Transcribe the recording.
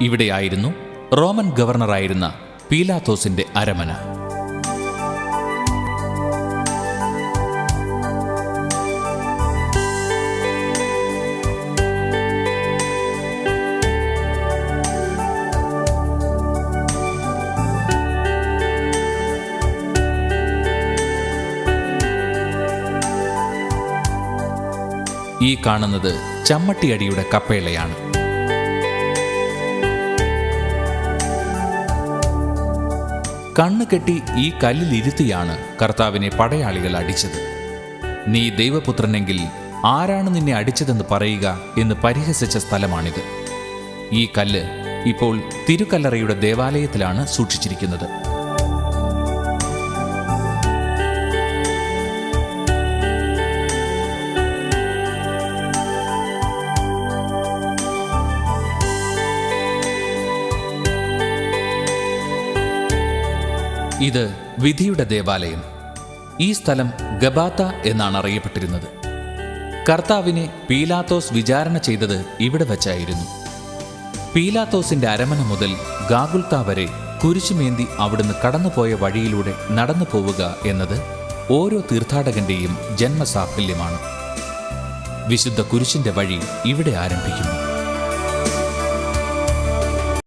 ഇവിടെയായിരുന്നു റോമൻ ഗവർണറായിരുന്ന പീലാത്തോസിന്റെ അരമന. ഈ കാണുന്നത് ചമ്മട്ടിയടിയുടെ കപ്പേളയാണ്. കണ്ണുകെട്ടി ഈ കല്ലിലിരുത്തിയാണ് കർത്താവിനെ പടയാളികൾ അടിച്ചത്. നീ ദൈവപുത്രനെങ്കിൽ ആരാണ് നിന്നെ അടിച്ചതെന്ന് പറയുക എന്ന് പരിഹസിച്ച സ്ഥലമാണിത്. ഈ കല്ല് ഇപ്പോൾ തിരുക്കല്ലറയുടെ ദേവാലയത്തിലാണ് സൂക്ഷിച്ചിരിക്കുന്നത്. ഇത് വിധിയുടെ ദേവാലയം. ഈ സ്ഥലം ഗബാത്ത എന്നാണ് അറിയപ്പെട്ടിരുന്നത്. കർത്താവിനെ പീലാത്തോസ് വിചാരണ ചെയ്തത് ഇവിടെ വച്ചായിരുന്നു. പീലാത്തോസിന്റെ അരമന മുതൽ ഗാഗുൽത്ത വരെ കുരിശുമേന്തി അവിടുന്ന് കടന്നുപോയ വഴിയിലൂടെ നടന്നു പോവുക എന്നത് ഓരോ തീർത്ഥാടകന്റെയും ജന്മസാഫല്യമാണ്. വിശുദ്ധ കുരിശിന്റെ വഴി ഇവിടെ ആരംഭിക്കുന്നു.